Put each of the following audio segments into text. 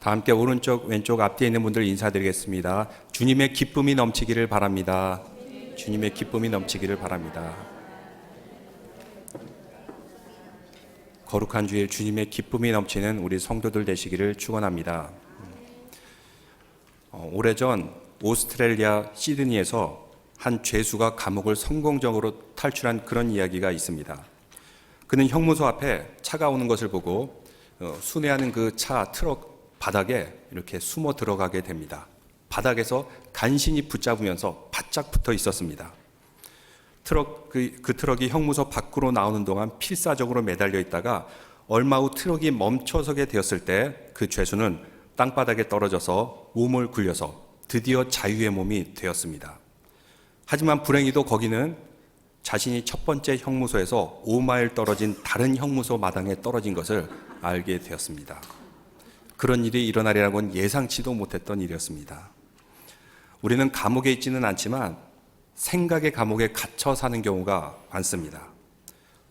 다 함께 오른쪽 왼쪽 앞뒤에 있는 분들 인사드리겠습니다. 주님의 기쁨이 넘치기를 바랍니다. 주님의 기쁨이 넘치기를 바랍니다. 거룩한 주일 주님의 기쁨이 넘치는 우리 성도들 되시기를 축원합니다. 오래전 오스트레일리아 시드니에서 한 죄수가 감옥을 성공적으로 탈출한 그런 이야기가 있습니다. 그는 형무소 앞에 차가 오는 것을 보고 순회하는 그 차 트럭 바닥에 이렇게 숨어 들어가게 됩니다. 바닥에서 간신히 붙잡으면서 바짝 붙어 있었습니다. 그 트럭이 형무소 밖으로 나오는 동안 필사적으로 매달려 있다가 얼마 후 트럭이 멈춰서게 되었을 때 그 죄수는 땅바닥에 떨어져서 몸을 굴려서 드디어 자유의 몸이 되었습니다. 하지만 불행히도 거기는 자신이 첫 번째 형무소에서 5마일 떨어진 다른 형무소 마당에 떨어진 것을 알게 되었습니다. 그런 일이 일어나리라고는 예상치도 못했던 일이었습니다. 우리는 감옥에 있지는 않지만 생각의 감옥에 갇혀 사는 경우가 많습니다.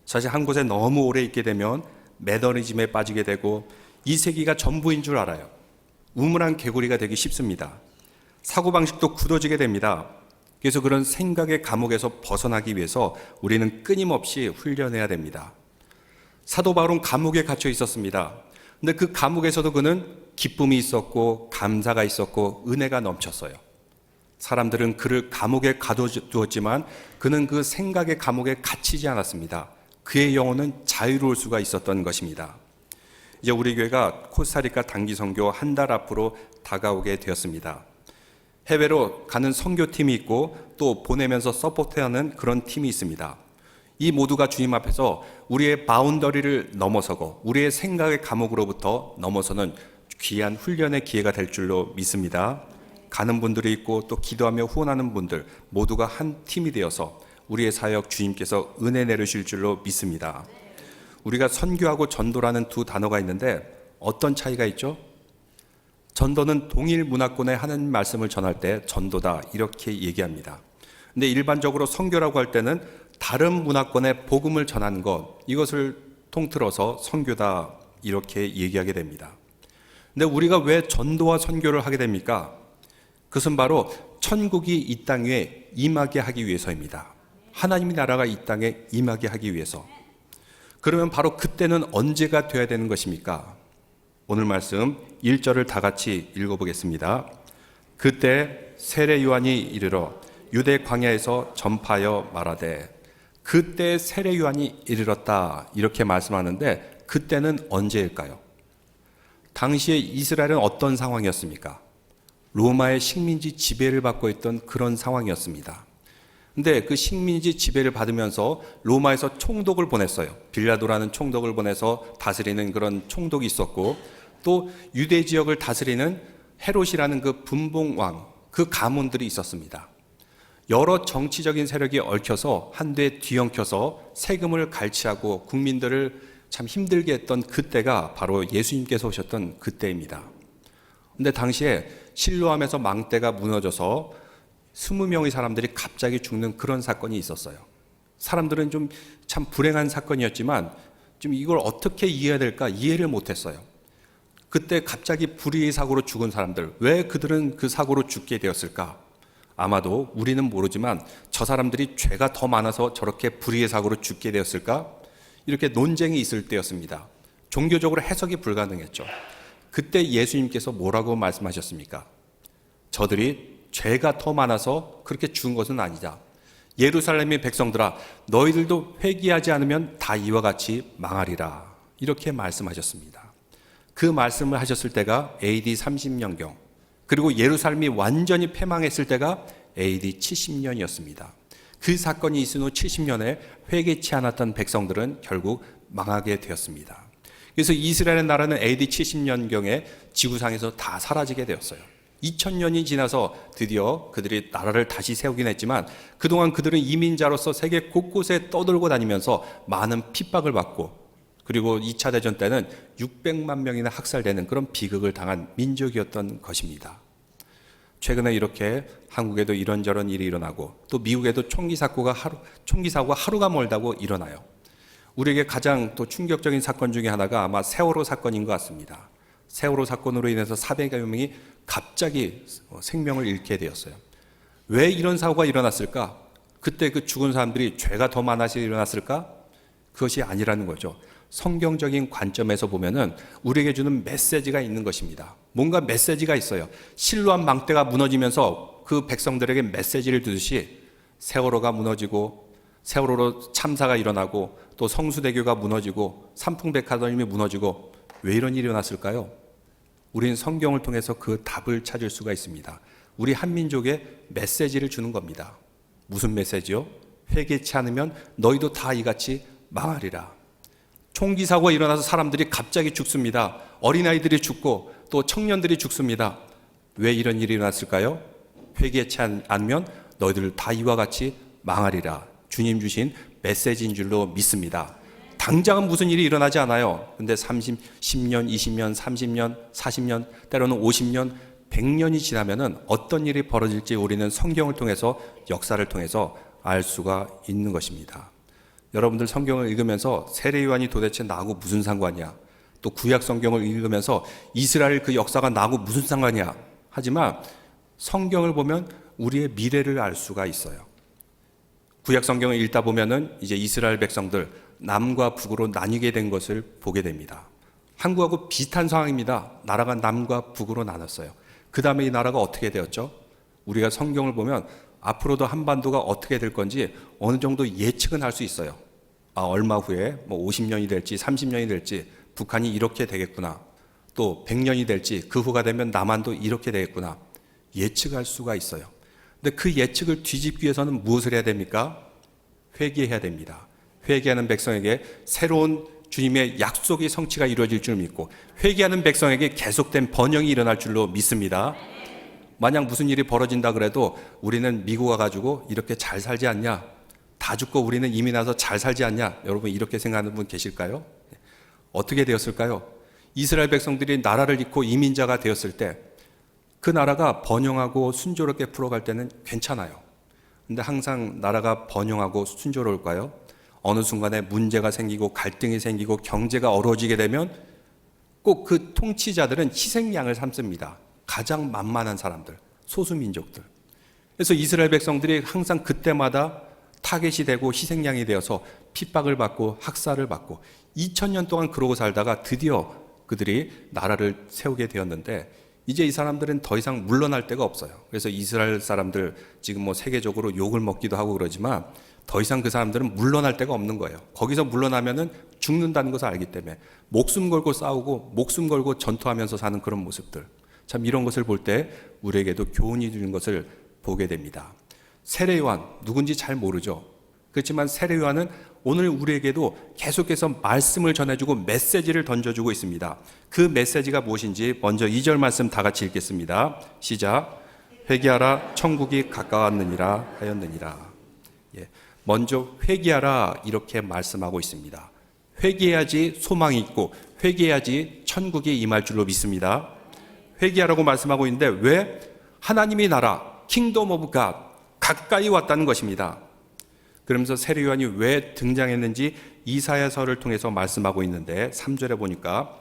사실 한 곳에 너무 오래 있게 되면 매너리즘에 빠지게 되고 이 세계가 전부인 줄 알아요. 우물한 개구리가 되기 쉽습니다. 사고방식도 굳어지게 됩니다. 그래서 그런 생각의 감옥에서 벗어나기 위해서 우리는 끊임없이 훈련해야 됩니다. 사도 바울은 감옥에 갇혀 있었습니다. 근데 그 감옥에서도 그는 기쁨이 있었고 감사가 있었고 은혜가 넘쳤어요. 사람들은 그를 감옥에 가둬두었지만 그는 그 생각의 감옥에 갇히지 않았습니다. 그의 영혼은 자유로울 수가 있었던 것입니다. 이제 우리 교회가 코스타리카 단기 선교 한 달 앞으로 다가오게 되었습니다. 해외로 가는 선교팀이 있고 또 보내면서 서포트하는 그런 팀이 있습니다. 이 모두가 주님 앞에서 우리의 바운더리를 넘어서고 우리의 생각의 감옥으로부터 넘어서는 귀한 훈련의 기회가 될 줄로 믿습니다. 가는 분들이 있고 또 기도하며 후원하는 분들 모두가 한 팀이 되어서 우리의 사역 주님께서 은혜 내리실 줄로 믿습니다. 우리가 선교하고 전도라는 두 단어가 있는데 어떤 차이가 있죠? 전도는 동일 문화권에 하는 말씀을 전할 때 전도다 이렇게 얘기합니다. 근데 일반적으로 선교라고 할 때는 다른 문화권에 복음을 전하는 것, 이것을 통틀어서 선교다 이렇게 얘기하게 됩니다. 근데 우리가 왜 전도와 선교를 하게 됩니까? 그것은 바로 천국이 이 땅 위에 임하게 하기 위해서입니다. 하나님의 나라가 이 땅에 임하게 하기 위해서. 그러면 바로 그때는 언제가 되어야 되는 것입니까? 오늘 말씀 1절을 다 같이 읽어보겠습니다. 그때 세례 요한이 이르러 유대 광야에서 전파하여 말하되, 그때 세례 요한이 이르렀다 이렇게 말씀하는데 그때는 언제일까요? 당시에 이스라엘은 어떤 상황이었습니까? 로마의 식민지 지배를 받고 있던 그런 상황이었습니다. 근데 그 식민지 지배를 받으면서 로마에서 총독을 보냈어요. 빌라도라는 총독을 보내서 다스리는 그런 총독이 있었고 또 유대 지역을 다스리는 헤롯이라는 그 분봉왕, 그 가문들이 있었습니다. 여러 정치적인 세력이 얽혀서 한데 뒤엉켜서 세금을 갈취하고 국민들을 참 힘들게 했던 그때가 바로 예수님께서 오셨던 그때입니다. 근데 당시에 실로암에서 망대가 무너져서 20명의 사람들이 갑자기 죽는 그런 사건이 있었어요. 사람들은 좀 참 불행한 사건이었지만 좀 이걸 어떻게 이해해야 될까 이해를 못했어요. 그때 갑자기 불의의 사고로 죽은 사람들, 왜 그들은 그 사고로 죽게 되었을까? 아마도 우리는 모르지만 저 사람들이 죄가 더 많아서 저렇게 불의의 사고로 죽게 되었을까? 이렇게 논쟁이 있을 때였습니다. 종교적으로 해석이 불가능했죠. 그때 예수님께서 뭐라고 말씀하셨습니까? 저들이 죄가 더 많아서 그렇게 죽은 것은 아니다. 예루살렘의 백성들아, 너희들도 회개하지 않으면 다 이와 같이 망하리라. 이렇게 말씀하셨습니다. 그 말씀을 하셨을 때가 AD 30년경, 그리고 예루살렘이 완전히 패망했을 때가 AD 70년이었습니다. 그 사건이 있은 후 70년에 회개치 않았던 백성들은 결국 망하게 되었습니다. 그래서 이스라엘 나라는 AD 70년경에 지구상에서 다 사라지게 되었어요. 2000년이 지나서 드디어 그들이 나라를 다시 세우긴 했지만 그동안 그들은 이민자로서 세계 곳곳에 떠돌고 다니면서 많은 핍박을 받고, 그리고 2차 대전 때는 600만 명이나 학살되는 그런 비극을 당한 민족이었던 것입니다. 최근에 이렇게 한국에도 이런저런 일이 일어나고 또 미국에도 총기 사고가 하루가 멀다고 일어나요. 우리에게 가장 또 충격적인 사건 중에 하나가 아마 세월호 사건인 것 같습니다. 세월호 사건으로 인해서 400여 명이 갑자기 생명을 잃게 되었어요. 왜 이런 사고가 일어났을까? 그때 그 죽은 사람들이 죄가 더 많아서 일어났을까? 그것이 아니라는 거죠. 성경적인 관점에서 보면은 우리에게 주는 메시지가 있는 것입니다. 뭔가 메시지가 있어요. 실로암 망대가 무너지면서 그 백성들에게 메시지를 주듯이 세월호가 무너지고 세월호로 참사가 일어나고 또 성수대교가 무너지고 삼풍백화점이 무너지고 왜 이런 일이 일어났을까요? 우리는 성경을 통해서 그 답을 찾을 수가 있습니다. 우리 한민족에 메시지를 주는 겁니다. 무슨 메시지요? 회개치 않으면 너희도 다 이같이 망하리라. 총기 사고가 일어나서 사람들이 갑자기 죽습니다. 어린아이들이 죽고 또 청년들이 죽습니다. 왜 이런 일이 일어났을까요? 회개치 않으면 너희들 다 이와 같이 망하리라. 주님 주신 메시지인 줄로 믿습니다. 당장은 무슨 일이 일어나지 않아요. 근데 10년, 20년, 30년, 40년, 때로는 50년, 100년이 지나면은 어떤 일이 벌어질지 우리는 성경을 통해서, 역사를 통해서 알 수가 있는 것입니다. 여러분들 성경을 읽으면서 세례요한이 도대체 나하고 무슨 상관이야? 또 구약 성경을 읽으면서 이스라엘 그 역사가 나하고 무슨 상관이야? 하지만 성경을 보면 우리의 미래를 알 수가 있어요. 구약 성경을 읽다 보면은 이제 이스라엘 백성들 남과 북으로 나뉘게 된 것을 보게 됩니다. 한국하고 비슷한 상황입니다. 나라가 남과 북으로 나눴어요. 그 다음에 이 나라가 어떻게 되었죠? 우리가 성경을 보면 앞으로도 한반도가 어떻게 될 건지 어느 정도 예측은 할 수 있어요. 얼마 후에 50년이 될지 30년이 될지 북한이 이렇게 되겠구나. 또 100년이 될지 그 후가 되면 남한도 이렇게 되겠구나. 예측할 수가 있어요. 근데 그 예측을 뒤집기 위해서는 무엇을 해야 됩니까? 회개해야 됩니다. 회개하는 백성에게 새로운 주님의 약속의 성취가 이루어질 줄 믿고 회개하는 백성에게 계속된 번영이 일어날 줄로 믿습니다. 만약 무슨 일이 벌어진다 그래도 우리는 미국 와가지고 이렇게 잘 살지 않냐? 다 죽고 우리는 이민 와서 잘 살지 않냐? 여러분 이렇게 생각하는 분 계실까요? 어떻게 되었을까요? 이스라엘 백성들이 나라를 잃고 이민자가 되었을 때 그 나라가 번영하고 순조롭게 풀어갈 때는 괜찮아요. 근데 항상 나라가 번영하고 순조로울까요? 어느 순간에 문제가 생기고 갈등이 생기고 경제가 어려워지게 되면 꼭 그 통치자들은 희생양을 삼습니다. 가장 만만한 사람들, 소수민족들. 그래서 이스라엘 백성들이 항상 그때마다 타겟이 되고 희생양이 되어서 핍박을 받고 학살을 받고 2000년 동안 그러고 살다가 드디어 그들이 나라를 세우게 되었는데 이제 이 사람들은 더 이상 물러날 데가 없어요. 그래서 이스라엘 사람들 지금 세계적으로 욕을 먹기도 하고 그러지만 더 이상 그 사람들은 물러날 데가 없는 거예요. 거기서 물러나면은 죽는다는 것을 알기 때문에 목숨 걸고 싸우고 목숨 걸고 전투하면서 사는 그런 모습들. 참 이런 것을 볼 때 우리에게도 교훈이 되는 것을 보게 됩니다. 세례요한 누군지 잘 모르죠. 그렇지만 세례요한은 오늘 우리에게도 계속해서 말씀을 전해주고 메시지를 던져주고 있습니다. 그 메시지가 무엇인지 먼저 2절 말씀 다 같이 읽겠습니다. 시작. 회개하라 천국이 가까웠느니라 하였느니라. 먼저 회개하라 이렇게 말씀하고 있습니다. 회개해야지 소망이 있고 회개해야지 천국이 임할 줄로 믿습니다. 회개하라고 말씀하고 있는데 왜? 하나님의 나라 킹덤 오브 갓 가까이 왔다는 것입니다. 그러면서 세례요한이 왜 등장했는지 이사야서를 통해서 말씀하고 있는데 3절에 보니까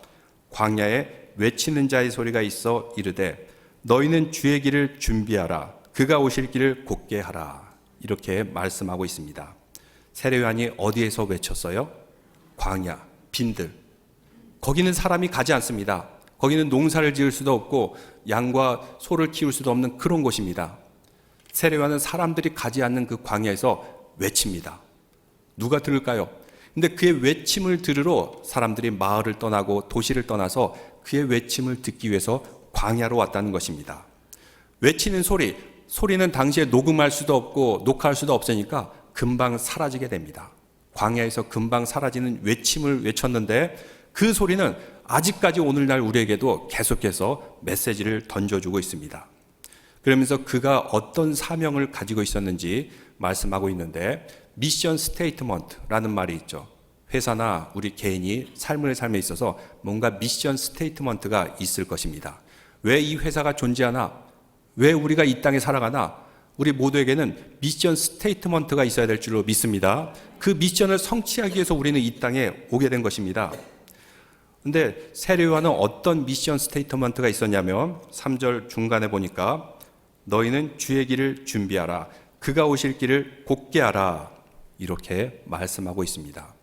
광야에 외치는 자의 소리가 있어 이르되 너희는 주의 길을 준비하라 그가 오실 길을 곧게 하라 이렇게 말씀하고 있습니다. 세례요한이 어디에서 외쳤어요? 광야, 빈들. 거기는 사람이 가지 않습니다. 거기는 농사를 지을 수도 없고 양과 소를 키울 수도 없는 그런 곳입니다. 세례요한은 사람들이 가지 않는 그 광야에서 외칩니다. 누가 들을까요? 근데 그의 외침을 들으러 사람들이 마을을 떠나고 도시를 떠나서 그의 외침을 듣기 위해서 광야로 왔다는 것입니다. 외치는 소리는 당시에 녹음할 수도 없고 녹화할 수도 없으니까 금방 사라지게 됩니다. 광야에서 금방 사라지는 외침을 외쳤는데 그 소리는 아직까지 오늘날 우리에게도 계속해서 메시지를 던져주고 있습니다. 그러면서 그가 어떤 사명을 가지고 있었는지 말씀하고 있는데 미션 스테이트먼트라는 말이 있죠. 회사나 우리 개인이 삶의 삶에 있어서 뭔가 미션 스테이트먼트가 있을 것입니다. 왜 이 회사가 존재하나? 왜 우리가 이 땅에 살아가나? 우리 모두에게는 미션 스테이트먼트가 있어야 될 줄로 믿습니다. 그 미션을 성취하기 위해서 우리는 이 땅에 오게 된 것입니다. 근데 세례요한은 어떤 미션 스테이트먼트가 있었냐면 3절 중간에 보니까 너희는 주의 길을 준비하라. 그가 오실 길을 곧게 하라. 이렇게 말씀하고 있습니다.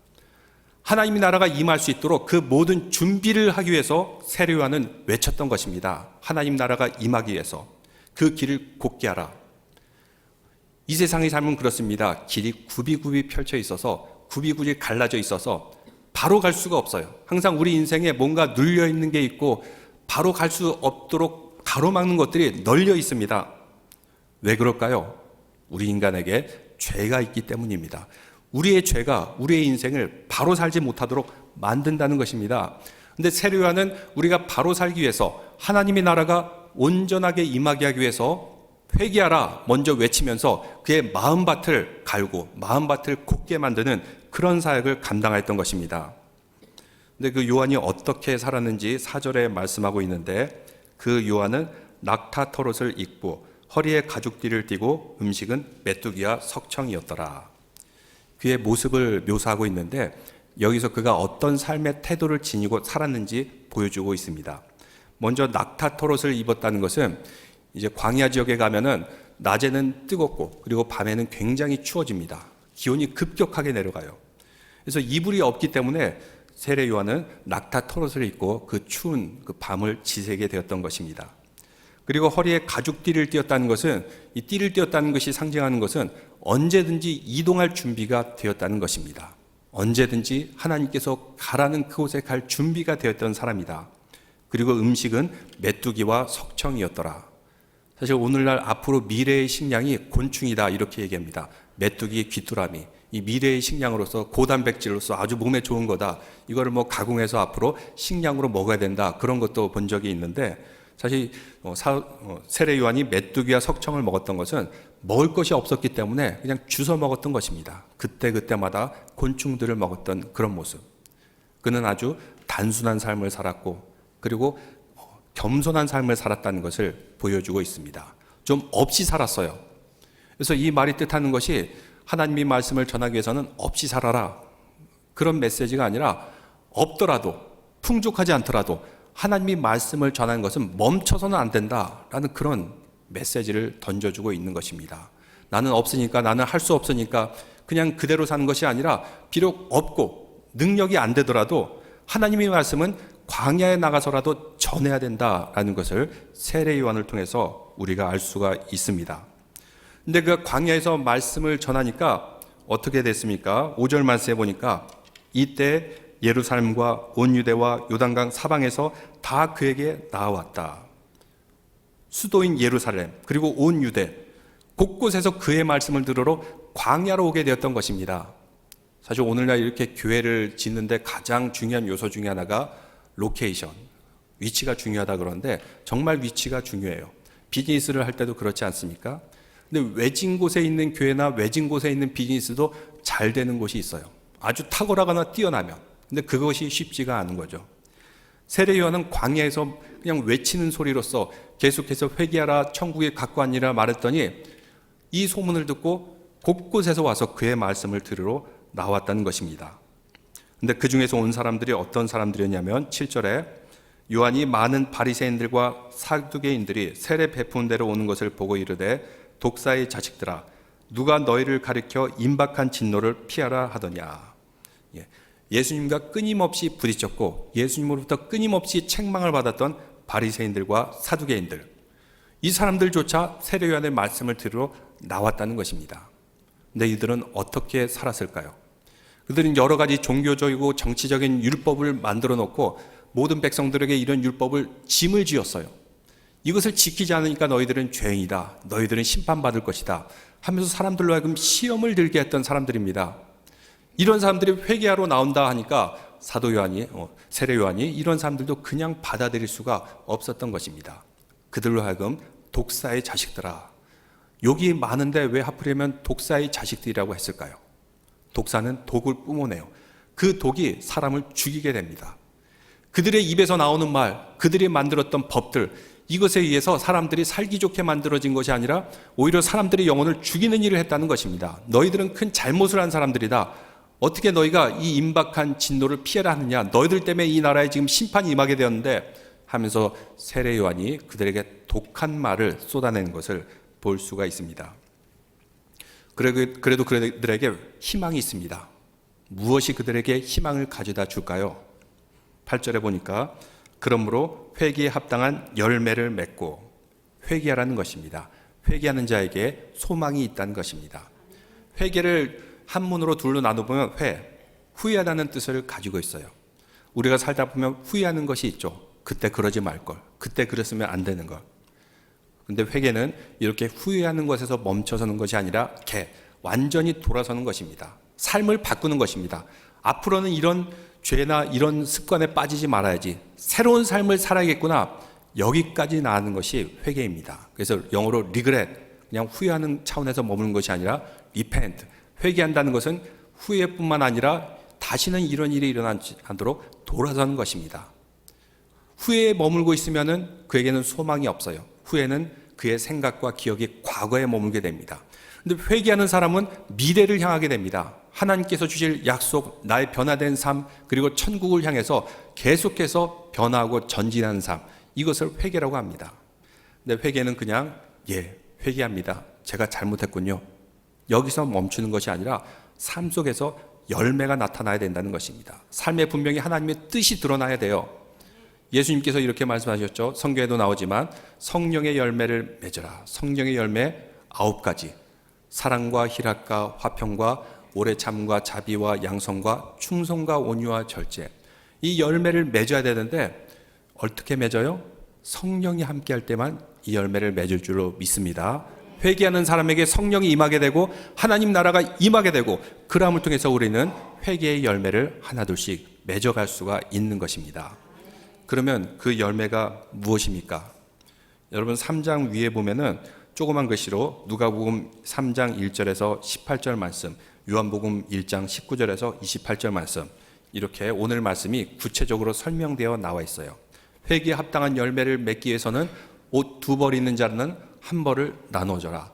하나님의 나라가 임할 수 있도록 그 모든 준비를 하기 위해서 세례요한은 외쳤던 것입니다. 하나님 나라가 임하기 위해서 그 길을 곧게 하라. 이 세상의 삶은 그렇습니다. 길이 굽이굽이 펼쳐 있어서 굽이굽이 갈라져 있어서 바로 갈 수가 없어요. 항상 우리 인생에 뭔가 눌려 있는 게 있고 바로 갈 수 없도록 가로막는 것들이 널려 있습니다. 왜 그럴까요? 우리 인간에게 죄가 있기 때문입니다. 우리의 죄가 우리의 인생을 바로 살지 못하도록 만든다는 것입니다. 근데 세례요한은 우리가 바로 살기 위해서 하나님의 나라가 온전하게 임하게 하기 위해서 회개하라 먼저 외치면서 그의 마음밭을 갈고 마음밭을 곧게 만드는 그런 사역을 감당했던 것입니다. 근데 그 요한이 어떻게 살았는지 4절에 말씀하고 있는데 그 요한은 낙타 털옷을 입고 허리에 가죽띠를 띠고 음식은 메뚜기와 석청이었더라. 그의 모습을 묘사하고 있는데 여기서 그가 어떤 삶의 태도를 지니고 살았는지 보여주고 있습니다. 먼저 낙타 털옷을 입었다는 것은 이제 광야 지역에 가면은 낮에는 뜨겁고 그리고 밤에는 굉장히 추워집니다. 기온이 급격하게 내려가요. 그래서 이불이 없기 때문에 세례 요한은 낙타 털옷을 입고 그 추운 그 밤을 지새게 되었던 것입니다. 그리고 허리에 가죽띠를 띄었다는 것은 이 띠를 띄었다는 것이 상징하는 것은 언제든지 이동할 준비가 되었다는 것입니다. 언제든지 하나님께서 가라는 그곳에 갈 준비가 되었던 사람이다. 그리고 음식은 메뚜기와 석청이었더라. 사실 오늘날 앞으로 미래의 식량이 곤충이다 이렇게 얘기합니다. 메뚜기, 귀뚜라미, 이 미래의 식량으로서 고단백질로서 아주 몸에 좋은 거다. 이거를 뭐 가공해서 앞으로 식량으로 먹어야 된다. 그런 것도 본 적이 있는데 사실 세례 요한이 메뚜기와 석청을 먹었던 것은 먹을 것이 없었기 때문에 그냥 주워 먹었던 것입니다. 그때마다 곤충들을 먹었던 그런 모습. 그는 아주 단순한 삶을 살았고 그리고 겸손한 삶을 살았다는 것을 보여주고 있습니다. 좀 없이 살았어요. 그래서 이 말이 뜻하는 것이 하나님의 말씀을 전하기 위해서는 없이 살아라. 그런 메시지가 아니라 없더라도 풍족하지 않더라도 하나님의 말씀을 전하는 것은 멈춰서는 안 된다라는 그런 메시지를 던져주고 있는 것입니다. 나는 없으니까 나는 할 수 없으니까 그냥 그대로 사는 것이 아니라 비록 없고 능력이 안 되더라도 하나님의 말씀은 광야에 나가서라도 전해야 된다라는 것을 세례 요한을 통해서 우리가 알 수가 있습니다. 근데 그 광야에서 말씀을 전하니까 어떻게 됐습니까? 5절 말씀에 보니까 이때 예루살렘과 온 유대와 요단강 사방에서 다 그에게 나아왔다. 수도인 예루살렘 그리고 온 유대 곳곳에서 그의 말씀을 들으러 광야로 오게 되었던 것입니다. 사실 오늘날 이렇게 교회를 짓는데 가장 중요한 요소 중에 하나가 로케이션, 위치가 중요하다 그러는데 정말 위치가 중요해요. 비즈니스를 할 때도 그렇지 않습니까? 근데 외진 곳에 있는 교회나 외진 곳에 있는 비즈니스도 잘 되는 곳이 있어요. 아주 탁월하거나 뛰어나면. 근데 그것이 쉽지가 않은 거죠. 세례 요한은 광야에서 그냥 외치는 소리로서 계속해서 회개하라 천국에 갖고 왔니라 말했더니 이 소문을 듣고 곳곳에서 와서 그의 말씀을 들으러 나왔다는 것입니다. 근데 그 중에서 온 사람들이 어떤 사람들이었냐면 7절에 요한이 많은 바리새인들과 사두개인들이 세례 베푸는 데로 오는 것을 보고 이르되 독사의 자식들아 누가 너희를 가리켜 임박한 진노를 피하라 하더냐. 예수님과 끊임없이 부딪혔고 예수님으로부터 끊임없이 책망을 받았던 바리새인들과 사두개인들, 이 사람들조차 세례 요한의 말씀을 들으러 나왔다는 것입니다. 근데 이들은 어떻게 살았을까요? 그들은 여러 가지 종교적이고 정치적인 율법을 만들어 놓고 모든 백성들에게 이런 율법을 짐을 지었어요. 이것을 지키지 않으니까 너희들은 죄인이다. 너희들은 심판받을 것이다. 하면서 사람들로 하여금 시험을 들게 했던 사람들입니다. 이런 사람들이 회개하러 나온다 하니까 사도 요한이, 세례 요한이 이런 사람들도 그냥 받아들일 수가 없었던 것입니다. 그들로 하여금 독사의 자식들아. 욕이 많은데 왜 하필이면 독사의 자식들이라고 했을까요? 독사는 독을 뿜어내요. 그 독이 사람을 죽이게 됩니다. 그들의 입에서 나오는 말, 그들이 만들었던 법들, 이것에 의해서 사람들이 살기 좋게 만들어진 것이 아니라 오히려 사람들의 영혼을 죽이는 일을 했다는 것입니다. 너희들은 큰 잘못을 한 사람들이다. 어떻게 너희가 이 임박한 진노를 피하라 하느냐? 너희들 때문에 이 나라에 지금 심판이 임하게 되었는데 하면서 세례 요한이 그들에게 독한 말을 쏟아내는 것을 볼 수가 있습니다. 그래도 그들에게 희망이 있습니다. 무엇이 그들에게 희망을 가져다 줄까요? 8절에 보니까 그러므로 회개에 합당한 열매를 맺고, 회개하라는 것입니다. 회개하는 자에게 소망이 있다는 것입니다. 회개를 한문으로 둘로 나눠보면 후회하다는 뜻을 가지고 있어요. 우리가 살다 보면 후회하는 것이 있죠. 그때 그러지 말걸, 그때 그랬으면 안 되는 걸. 근데 회개는 이렇게 후회하는 것에서 멈춰서는 것이 아니라 완전히 돌아서는 것입니다. 삶을 바꾸는 것입니다. 앞으로는 이런 죄나 이런 습관에 빠지지 말아야지, 새로운 삶을 살아야겠구나, 여기까지 나아가는 것이 회개입니다. 그래서 영어로 regret, 그냥 후회하는 차원에서 머무는 것이 아니라 repent, 회개한다는 것은 후회뿐만 아니라 다시는 이런 일이 일어나지 않도록 돌아서는 것입니다. 후회에 머물고 있으면 그에게는 소망이 없어요. 후회는 그의 생각과 기억이 과거에 머물게 됩니다. 그런데 회개하는 사람은 미래를 향하게 됩니다. 하나님께서 주실 약속, 나의 변화된 삶, 그리고 천국을 향해서 계속해서 변화하고 전진하는 삶, 이것을 회개라고 합니다. 근데 회개는 그냥 회개합니다, 제가 잘못했군요, 여기서 멈추는 것이 아니라 삶 속에서 열매가 나타나야 된다는 것입니다. 삶에 분명히 하나님의 뜻이 드러나야 돼요. 예수님께서 이렇게 말씀하셨죠. 성경에도 나오지만 성령의 열매를 맺어라. 성령의 열매 9가지. 사랑과 희락과 화평과 오래 참과 자비와 양성과 충성과 온유와 절제. 이 열매를 맺어야 되는데 어떻게 맺어요? 성령이 함께할 때만 이 열매를 맺을 줄로 믿습니다. 회개하는 사람에게 성령이 임하게 되고 하나님 나라가 임하게 되고, 그람을 통해서 우리는 회개의 열매를 하나둘씩 맺어갈 수가 있는 것입니다. 그러면 그 열매가 무엇입니까? 여러분 3장 위에 보면은 조그만 글씨로 누가복음 3장 1절에서 18절 말씀, 요한복음 1장 19절에서 28절 말씀, 이렇게 오늘 말씀이 구체적으로 설명되어 나와 있어요. 회개에 합당한 열매를 맺기 위해서는 옷 2벌 있는 자는 1벌을 나눠줘라.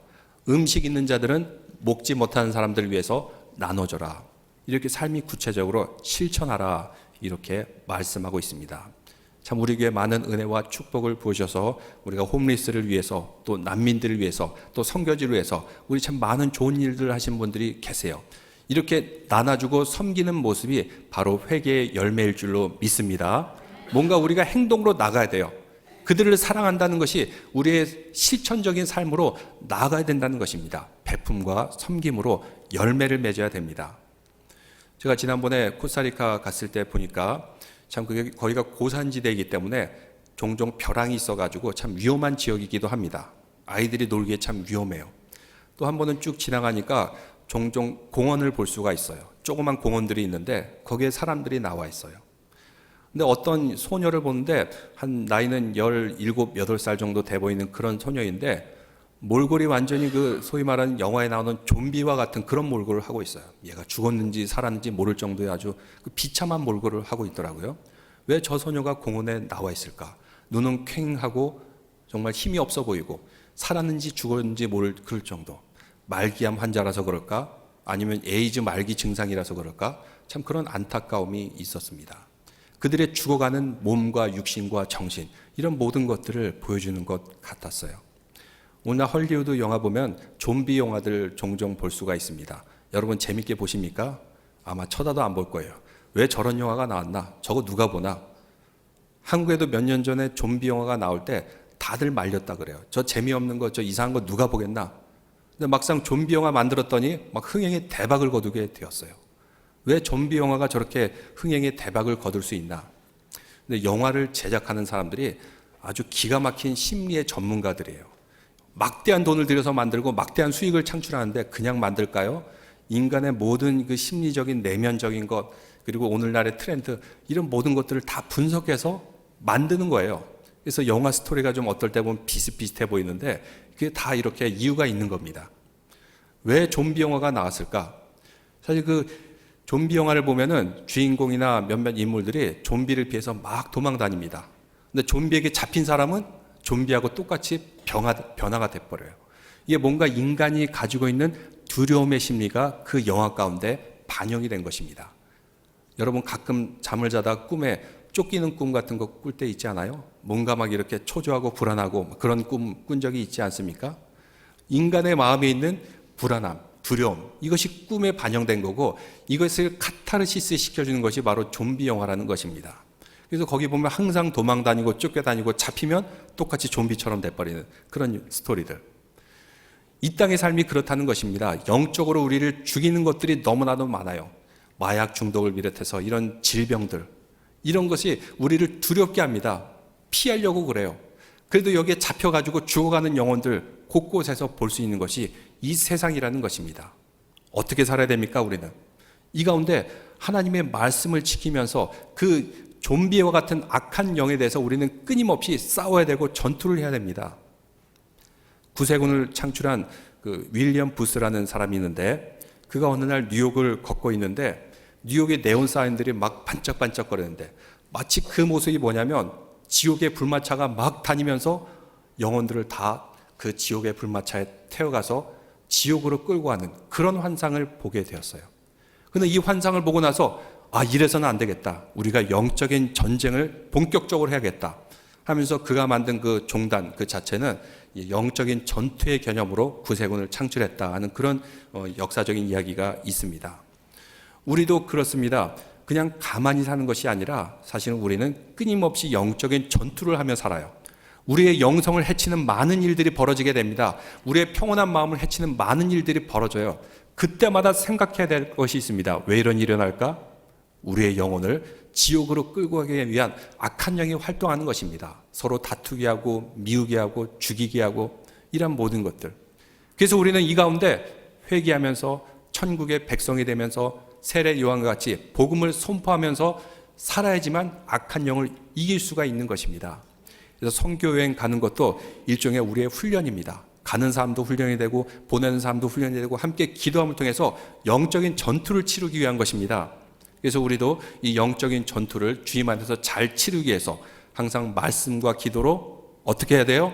음식 있는 자들은 먹지 못하는 사람들을 위해서 나눠줘라. 이렇게 삶이 구체적으로 실천하라, 이렇게 말씀하고 있습니다. 참 우리 교회 많은 은혜와 축복을 부으셔서 우리가 홈리스를 위해서, 또 난민들을 위해서, 또 선교지를 위해서 우리 참 많은 좋은 일들을 하신 분들이 계세요. 이렇게 나눠주고 섬기는 모습이 바로 회개의 열매일 줄로 믿습니다. 뭔가 우리가 행동으로 나가야 돼요. 그들을 사랑한다는 것이 우리의 실천적인 삶으로 나아가야 된다는 것입니다. 베품과 섬김으로 열매를 맺어야 됩니다. 제가 지난번에 코스타리카 갔을 때 보니까 참 거기가 고산지대이기 때문에 종종 벼랑이 있어가지고 참 위험한 지역이기도 합니다. 아이들이 놀기에 참 위험해요. 또 한 번은 쭉 지나가니까 종종 공원을 볼 수가 있어요. 조그만 공원들이 있는데 거기에 사람들이 나와 있어요. 근데 어떤 소녀를 보는데 한 나이는 17, 8살 정도 돼 보이는 그런 소녀인데 몰골이 완전히 그 소위 말하는 영화에 나오는 좀비와 같은 그런 몰골을 하고 있어요. 얘가 죽었는지 살았는지 모를 정도의 아주 그 비참한 몰골을 하고 있더라고요. 왜 저 소녀가 공원에 나와 있을까? 눈은 퀭하고 정말 힘이 없어 보이고 살았는지 죽었는지 모를 그럴 정도. 말기암 환자라서 그럴까? 아니면 에이즈 말기 증상이라서 그럴까? 참 그런 안타까움이 있었습니다. 그들의 죽어가는 몸과 육신과 정신, 이런 모든 것들을 보여주는 것 같았어요. 오늘 헐리우드 영화 보면 좀비 영화들 종종 볼 수가 있습니다. 여러분 재밌게 보십니까? 아마 쳐다도 안 볼 거예요. 왜 저런 영화가 나왔나? 저거 누가 보나? 한국에도 몇 년 전에 좀비 영화가 나올 때 다들 말렸다 그래요. 저 재미없는 거, 저 이상한 거 누가 보겠나? 근데 막상 좀비 영화 만들었더니 막 흥행에 대박을 거두게 되었어요. 왜 좀비 영화가 저렇게 흥행에 대박을 거둘 수 있나? 근데 영화를 제작하는 사람들이 아주 기가 막힌 심리의 전문가들이에요. 막대한 돈을 들여서 만들고 막대한 수익을 창출하는데 그냥 만들까요? 인간의 모든 그 심리적인 내면적인 것, 그리고 오늘날의 트렌드, 이런 모든 것들을 다 분석해서 만드는 거예요. 그래서 영화 스토리가 좀 어떨 때 보면 비슷비슷해 보이는데 그게 다 이렇게 이유가 있는 겁니다. 왜 좀비 영화가 나왔을까? 사실 그 좀비 영화를 보면은 주인공이나 몇몇 인물들이 좀비를 피해서 막 도망 다닙니다. 근데 좀비에게 잡힌 사람은 좀비하고 똑같이 변화가 돼버려요. 이게 뭔가 인간이 가지고 있는 두려움의 심리가 그 영화 가운데 반영이 된 것입니다. 여러분 가끔 잠을 자다 꿈에 쫓기는 꿈 같은 거 꿀 때 있지 않아요? 뭔가 막 이렇게 초조하고 불안하고 그런 꿈 꾼 적이 있지 않습니까? 인간의 마음에 있는 불안함, 두려움, 이것이 꿈에 반영된 거고, 이것을 카타르시스 시켜주는 것이 바로 좀비 영화라는 것입니다. 그래서 거기 보면 항상 도망 다니고 쫓겨다니고 잡히면 똑같이 좀비처럼 돼버리는 그런 스토리들. 이 땅의 삶이 그렇다는 것입니다. 영적으로 우리를 죽이는 것들이 너무나도 많아요. 마약 중독을 비롯해서 이런 질병들, 이런 것이 우리를 두렵게 합니다. 피하려고 그래요. 그래도 여기에 잡혀가지고 죽어가는 영혼들 곳곳에서 볼 수 있는 것이 이 세상이라는 것입니다. 어떻게 살아야 됩니까, 우리는? 이 가운데 하나님의 말씀을 지키면서 그 좀비와 같은 악한 영에 대해서 우리는 끊임없이 싸워야 되고 전투를 해야 됩니다. 구세군을 창출한 그 윌리엄 부스라는 사람이 있는데, 그가 어느 날 뉴욕을 걷고 있는데 뉴욕의 네온 사인들이 막 반짝반짝거리는데, 마치 그 모습이 뭐냐면 지옥의 불마차가 막 다니면서 영혼들을 다 그 지옥의 불마차에 태워가서 지옥으로 끌고 가는 그런 환상을 보게 되었어요. 그런데 이 환상을 보고 나서 이래서는 안 되겠다. 우리가 영적인 전쟁을 본격적으로 해야겠다 하면서 그가 만든 그 종단 그 자체는 영적인 전투의 개념으로 구세군을 창출했다 하는 그런 역사적인 이야기가 있습니다. 우리도 그렇습니다. 그냥 가만히 사는 것이 아니라 사실은 우리는 끊임없이 영적인 전투를 하며 살아요. 우리의 영성을 해치는 많은 일들이 벌어지게 됩니다. 우리의 평온한 마음을 해치는 많은 일들이 벌어져요. 그때마다 생각해야 될 것이 있습니다. 왜 이런 일이 일어날까? 우리의 영혼을 지옥으로 끌고 가기 위한 악한 영이 활동하는 것입니다. 서로 다투게 하고 미우게 하고 죽이게 하고 이런 모든 것들. 그래서 우리는 이 가운데 회개하면서 천국의 백성이 되면서 세례 요한과 같이 복음을 선포하면서 살아야지만 악한 영을 이길 수가 있는 것입니다. 그래서 선교여행 가는 것도 일종의 우리의 훈련입니다. 가는 사람도 훈련이 되고 보내는 사람도 훈련이 되고 함께 기도함을 통해서 영적인 전투를 치르기 위한 것입니다. 그래서 우리도 이 영적인 전투를 주님 안에서 잘 치르기 위해서 항상 말씀과 기도로 어떻게 해야 돼요?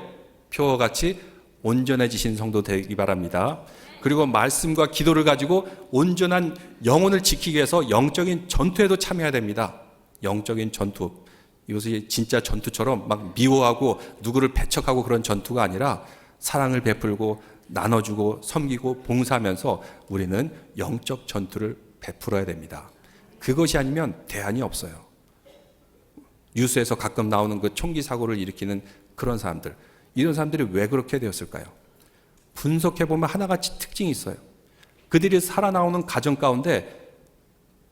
표와 같이 온전해지신 성도 되기 바랍니다. 그리고 말씀과 기도를 가지고 온전한 영혼을 지키기 위해서 영적인 전투에도 참여해야 됩니다. 영적인 전투. 이것이 진짜 전투처럼 막 미워하고 누구를 배척하고 그런 전투가 아니라 사랑을 베풀고 나눠주고 섬기고 봉사하면서 우리는 영적 전투를 베풀어야 됩니다. 그것이 아니면 대안이 없어요. 뉴스에서 가끔 나오는 그 총기 사고를 일으키는 그런 사람들, 이런 사람들이 왜 그렇게 되었을까요? 분석해보면 하나같이 특징이 있어요. 그들이 살아나오는 가정 가운데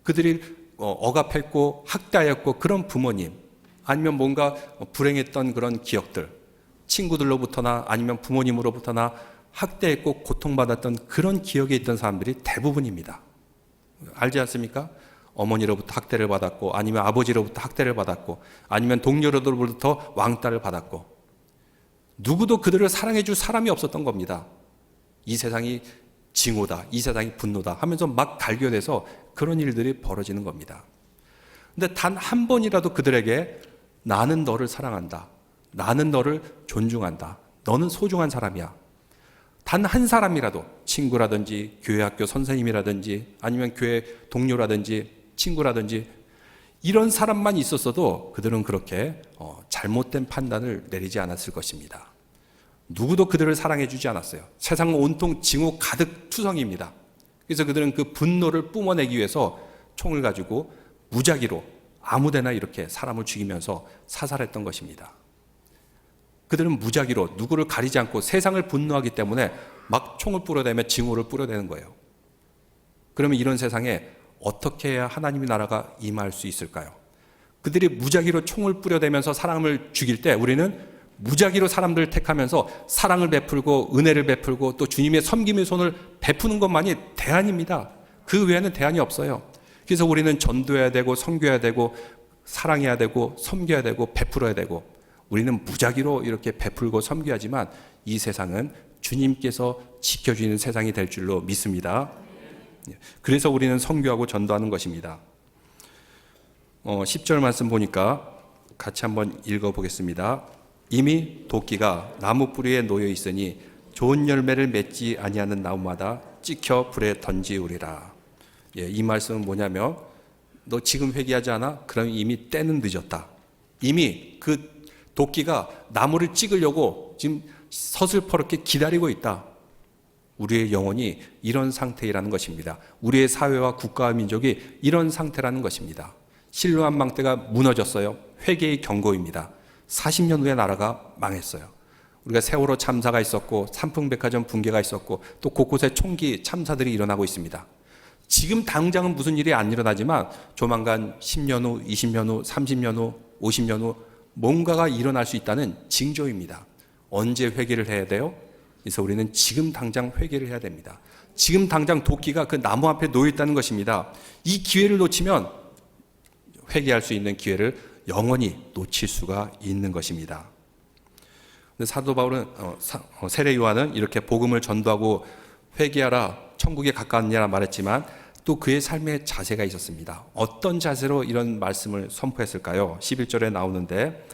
그들이 억압했고 학대하였고 그런 부모님, 아니면 뭔가 불행했던 그런 기억들, 친구들로부터나 아니면 부모님으로부터나 학대했고 고통받았던 그런 기억에 있던 사람들이 대부분입니다. 알지 않습니까? 어머니로부터 학대를 받았고, 아니면 아버지로부터 학대를 받았고, 아니면 동료로부터 왕따를 받았고, 누구도 그들을 사랑해 줄 사람이 없었던 겁니다. 이 세상이 징후다, 이 세상이 분노다 하면서 막 갈겨내서 그런 일들이 벌어지는 겁니다. 근데 단 한 번이라도 그들에게 나는 너를 사랑한다, 나는 너를 존중한다, 너는 소중한 사람이야, 단 한 사람이라도, 친구라든지 교회 학교 선생님이라든지 아니면 교회 동료라든지 친구라든지 이런 사람만 있었어도 그들은 그렇게 잘못된 판단을 내리지 않았을 것입니다. 누구도 그들을 사랑해 주지 않았어요. 세상은 온통 징후 가득 투성입니다. 그래서 그들은 그 분노를 뿜어내기 위해서 총을 가지고 무작위로 아무데나 이렇게 사람을 죽이면서 사살했던 것입니다. 그들은 무작위로 누구를 가리지 않고 세상을 분노하기 때문에 막 총을 뿌려대며 징후를 뿌려대는 거예요. 그러면 이런 세상에 어떻게 해야 하나님의 나라가 임할 수 있을까요? 그들이 무작위로 총을 뿌려대면서 사람을 죽일 때 우리는 무작위로 사람들을 택하면서 사랑을 베풀고 은혜를 베풀고 또 주님의 섬김의 손을 베푸는 것만이 대안입니다. 그 외에는 대안이 없어요. 그래서 우리는 전도해야 되고 섬겨야 되고 사랑해야 되고 섬겨야 되고 베풀어야 되고, 우리는 무작위로 이렇게 베풀고 섬겨야지만 이 세상은 주님께서 지켜주는 세상이 될 줄로 믿습니다. 그래서 우리는 선교하고 전도하는 것입니다. 10절 말씀 보니까 같이 한번 읽어보겠습니다. 이미 도끼가 나무 뿌리에 놓여 있으니 좋은 열매를 맺지 아니하는 나무마다 찍혀 불에 던지우리라. 이 말씀은 뭐냐면 너 지금 회개하지 않아? 그럼 이미 때는 늦었다. 이미 그 도끼가 나무를 찍으려고 지금 서슬퍼렇게 기다리고 있다. 우리의 영혼이 이런 상태라는 것입니다. 우리의 사회와 국가와 민족이 이런 상태라는 것입니다. 실로암 망대가 무너졌어요. 회개의 경고입니다. 40년 후에 나라가 망했어요. 우리가 세월호 참사가 있었고 삼풍백화점 붕괴가 있었고 또 곳곳에 총기 참사들이 일어나고 있습니다. 지금 당장은 무슨 일이 안 일어나지만 조만간 10년 후, 20년 후, 30년 후, 50년 후 뭔가가 일어날 수 있다는 징조입니다. 언제 회개를 해야 돼요? 그래서 우리는 지금 당장 회개를 해야 됩니다. 지금 당장 도끼가 그 나무 앞에 놓여 있다는 것입니다. 이 기회를 놓치면 회개할 수 있는 기회를 영원히 놓칠 수가 있는 것입니다. 사도 바울은 세례 요한은 이렇게 복음을 전도하고 회개하라 천국에 가까웠냐라 말했지만 또 그의 삶의 자세가 있었습니다. 어떤 자세로 이런 말씀을 선포했을까요? 11절에 나오는데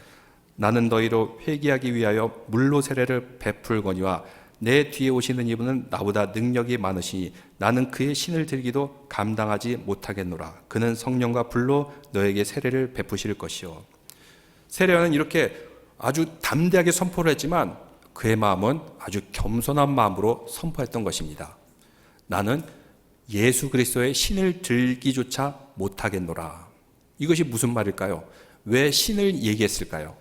나는 너희로 회개하기 위하여 물로 세례를 베풀거니와 내 뒤에 오시는 이분은 나보다 능력이 많으시니 나는 그의 신을 들기도 감당하지 못하겠노라. 그는 성령과 불로 너에게 세례를 베푸실 것이요. 세례요한은 이렇게 아주 담대하게 선포를 했지만 그의 마음은 아주 겸손한 마음으로 선포했던 것입니다. 나는 예수 그리스도의 신을 들기조차 못하겠노라. 이것이 무슨 말일까요? 왜 신을 얘기했을까요?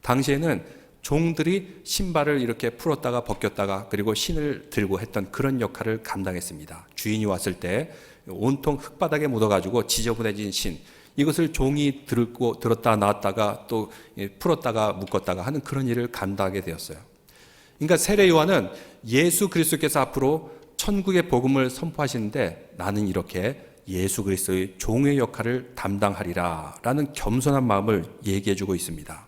당시에는 종들이 신발을 이렇게 풀었다가 벗겼다가 그리고 신을 들고 했던 그런 역할을 감당했습니다. 주인이 왔을 때 온통 흙바닥에 묻어가지고 지저분해진 신, 이것을 종이 들었다 놨다가 또 풀었다가 묶었다가 하는 그런 일을 감당하게 되었어요. 그러니까 세례 요한은 예수 그리스도께서 앞으로 천국의 복음을 선포하시는데 나는 이렇게 예수 그리스도의 종의 역할을 담당하리라 라는 겸손한 마음을 얘기해주고 있습니다.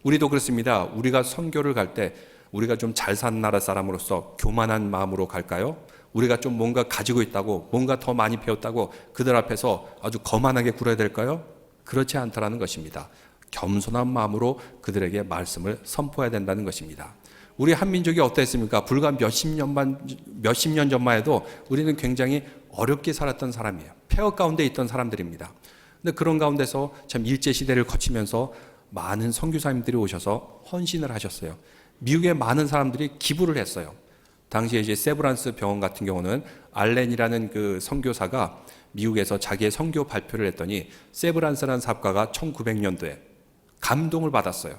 우리도 그렇습니다. 우리가 선교를 갈 때 우리가 좀 잘 사는 나라 사람으로서 교만한 마음으로 갈까요? 우리가 좀 뭔가 가지고 있다고, 뭔가 더 많이 배웠다고 그들 앞에서 아주 거만하게 굴어야 될까요? 그렇지 않다라는 것입니다. 겸손한 마음으로 그들에게 말씀을 선포해야 된다는 것입니다. 우리 한민족이 어땠습니까? 불과 몇십 년 전만 해도 우리는 굉장히 어렵게 살았던 사람이에요. 폐허 가운데 있던 사람들입니다. 근데 그런 가운데서 참 일제시대를 거치면서 많은 선교사님들이 오셔서 헌신을 하셨어요. 미국의 많은 사람들이 기부를 했어요. 당시에 이제 세브란스 병원 같은 경우는 알렌이라는 그 선교사가 미국에서 자기의 선교 발표를 했더니 세브란스라는 사업가가 1900년도에 감동을 받았어요.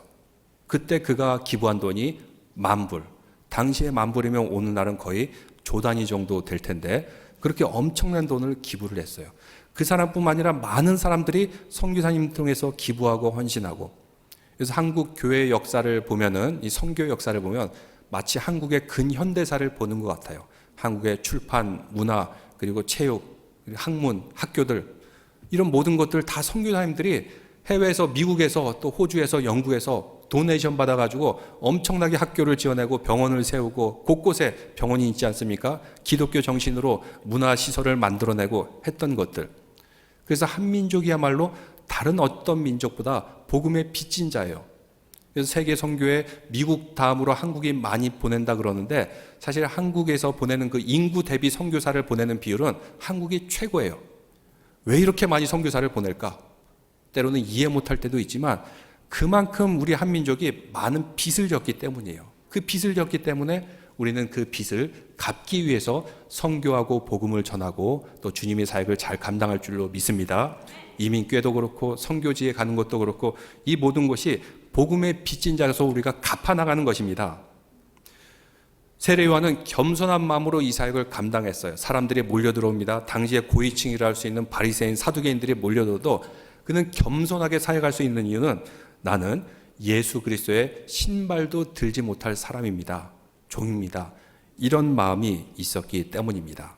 그때 그가 기부한 돈이 10,000불. 당시에 10,000불이면 오늘날은 거의 조 단위 정도 될 텐데 그렇게 엄청난 돈을 기부를 했어요. 그 사람뿐만 아니라 많은 사람들이 선교사님 통해서 기부하고 헌신하고, 그래서 한국 교회의 역사를 보면은, 이 선교 역사를 보면 마치 한국의 근현대사를 보는 것 같아요. 한국의 출판, 문화, 그리고 체육, 학문, 학교들, 이런 모든 것들 다 선교사님들이 해외에서, 미국에서, 또 호주에서, 영국에서 도네이션 받아가지고 엄청나게 학교를 지어내고 병원을 세우고 곳곳에 병원이 있지 않습니까? 기독교 정신으로 문화시설을 만들어내고 했던 것들. 그래서 한민족이야말로 다른 어떤 민족보다 복음의 빚진 자예요. 그래서 세계 선교에 미국 다음으로 한국이 많이 보낸다 그러는데 사실 한국에서 보내는 그 인구 대비 선교사를 보내는 비율은 한국이 최고예요. 왜 이렇게 많이 선교사를 보낼까? 때로는 이해 못할 때도 있지만 그만큼 우리 한민족이 많은 빚을 졌기 때문이에요. 그 빚을 졌기 때문에 우리는 그 빚을 갚기 위해서 선교하고 복음을 전하고 또 주님의 사역을 잘 감당할 줄로 믿습니다. 이민교회도 그렇고 선교지에 가는 것도 그렇고 이 모든 것이 복음의 빚진 자로서 우리가 갚아나가는 것입니다. 세례 요한은 겸손한 마음으로 이 사역을 감당했어요. 사람들이 몰려들어옵니다. 당시에 고위층이라 할 수 있는 바리새인 사두개인들이 몰려들어도 그는 겸손하게 사역할 수 있는 이유는 나는 예수 그리스도의 신발도 들지 못할 사람입니다. 종입니다. 이런 마음이 있었기 때문입니다.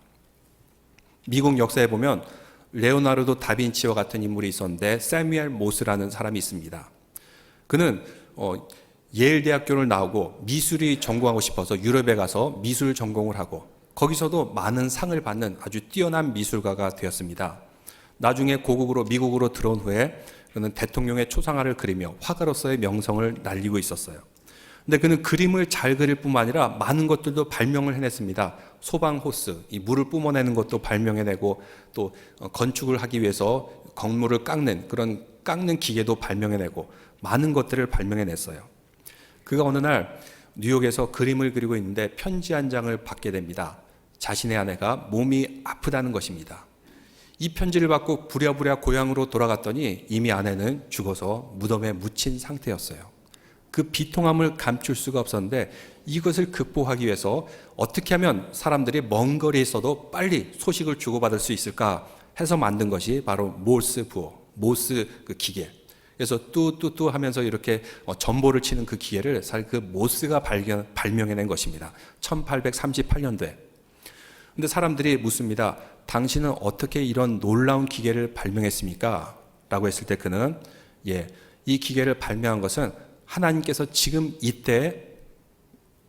미국 역사에 보면 레오나르도 다빈치와 같은 인물이 있었는데 세뮤엘 모스라는 사람이 있습니다. 그는 예일 대학교를 나오고 미술이 전공하고 싶어서 유럽에 가서 미술 전공을 하고 거기서도 많은 상을 받는 아주 뛰어난 미술가가 되었습니다. 나중에 고국으로 미국으로 들어온 후에 그는 대통령의 초상화를 그리며 화가로서의 명성을 날리고 있었어요. 근데 그는 그림을 잘 그릴 뿐만 아니라 많은 것들도 발명을 해냈습니다. 소방 호스, 이 물을 뿜어내는 것도 발명해내고, 또 건축을 하기 위해서 건물을 깎는 그런 깎는 기계도 발명해내고 많은 것들을 발명해냈어요. 그가 어느 날 뉴욕에서 그림을 그리고 있는데 편지 한 장을 받게 됩니다. 자신의 아내가 몸이 아프다는 것입니다. 이 편지를 받고 부랴부랴 고향으로 돌아갔더니 이미 아내는 죽어서 무덤에 묻힌 상태였어요. 그 비통함을 감출 수가 없었는데 이것을 극복하기 위해서 어떻게 하면 사람들이 먼 거리에 있어도 빨리 소식을 주고받을 수 있을까 해서 만든 것이 바로 모스 부호, 모스 그 기계. 그래서 뚜뚜뚜 하면서 이렇게 전보를 치는 그 기계를 사실 그 모스가 발명해낸 것입니다. 1838년도에. 근데 사람들이 묻습니다. 당신은 어떻게 이런 놀라운 기계를 발명했습니까? 라고 했을 때 그는 이 기계를 발명한 것은 하나님께서 지금 이때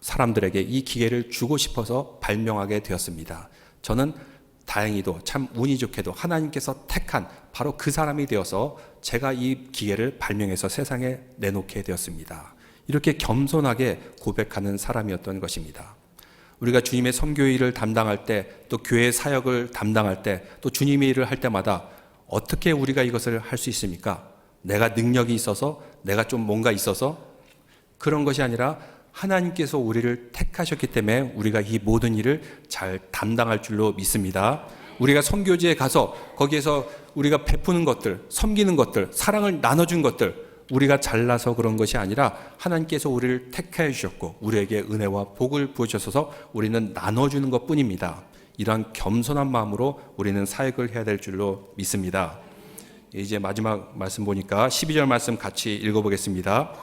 사람들에게 이 기계를 주고 싶어서 발명하게 되었습니다. 저는 다행히도 참 운이 좋게도 하나님께서 택한 바로 그 사람이 되어서 제가 이 기계를 발명해서 세상에 내놓게 되었습니다. 이렇게 겸손하게 고백하는 사람이었던 것입니다. 우리가 주님의 선교 일을 담당할 때, 또 교회 사역을 담당할 때, 또 주님의 일을 할 때마다 어떻게 우리가 이것을 할 수 있습니까? 내가 능력이 있어서, 내가 좀 뭔가 있어서 그런 것이 아니라 하나님께서 우리를 택하셨기 때문에 우리가 이 모든 일을 잘 담당할 줄로 믿습니다. 우리가 선교지에 가서 거기에서 우리가 베푸는 것들, 섬기는 것들, 사랑을 나눠준 것들, 우리가 잘나서 그런 것이 아니라 하나님께서 우리를 택하여 주셨고 우리에게 은혜와 복을 부으셔서 우리는 나눠주는 것뿐입니다. 이러한 겸손한 마음으로 우리는 사역을 해야 될 줄로 믿습니다. 이제 마지막 말씀 보니까 12절 말씀 같이 읽어보겠습니다.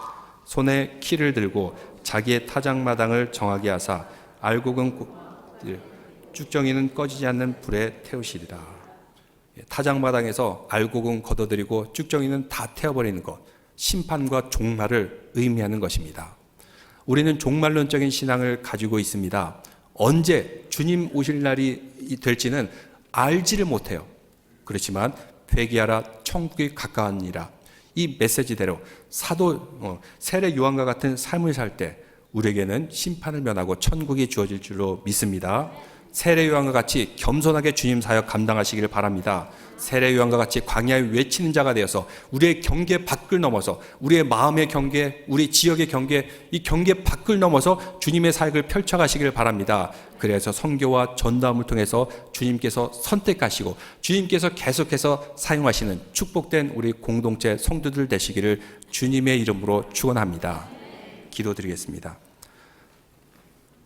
손에 키를 들고 자기의 타작마당을 정하게 하사 알곡은 쭉정이는 꺼지지 않는 불에 태우시리라. 타작마당에서 알곡은 걷어들이고 쭉정이는 다 태워버리는 것, 심판과 종말을 의미하는 것입니다. 우리는 종말론적인 신앙을 가지고 있습니다. 언제 주님 오실 날이 될지는 알지를 못해요. 그렇지만 회개하라 천국이 가까우니라, 이 메시지대로 세례 요한과 같은 삶을 살 때 우리에게는 심판을 면하고 천국이 주어질 줄로 믿습니다. 세례 요한과 같이 겸손하게 주님 사역 감당하시기를 바랍니다. 세례 요한과 같이 광야에 외치는 자가 되어서 우리의 경계 밖을 넘어서, 우리의 마음의 경계, 우리 지역의 경계, 이 경계 밖을 넘어서 주님의 사역을 펼쳐가시기를 바랍니다. 그래서 선교와 전도함을 통해서 주님께서 선택하시고 주님께서 계속해서 사용하시는 축복된 우리 공동체 성도들 되시기를 주님의 이름으로 축원합니다. 기도드리겠습니다.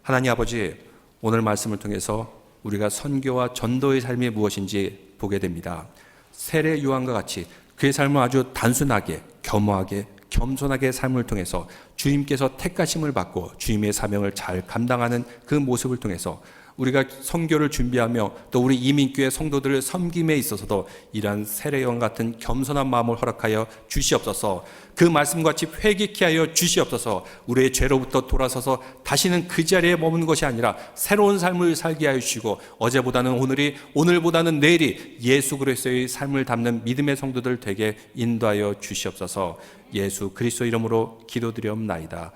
하나님 아버지, 오늘 말씀을 통해서 우리가 선교와 전도의 삶이 무엇인지 보게 됩니다. 세례 요한과 같이 그의 삶을 아주 단순하게, 겸허하게, 겸손하게 삶을 통해서 주님께서 택하심을 받고 주님의 사명을 잘 감당하는 그 모습을 통해서 우리가 선교를 준비하며 또 우리 이민교회 성도들을 섬김에 있어서도 이러한 세례 요한 같은 겸손한 마음을 허락하여 주시옵소서. 그 말씀같이 회개케 하여 주시옵소서. 우리의 죄로부터 돌아서서 다시는 그 자리에 머무는 것이 아니라 새로운 삶을 살게 하여 주시고 어제보다는 오늘이, 오늘보다는 내일이 예수 그리스도의 삶을 담는 믿음의 성도들 되게 인도하여 주시옵소서. 예수 그리스도 이름으로 기도드리옵나이다.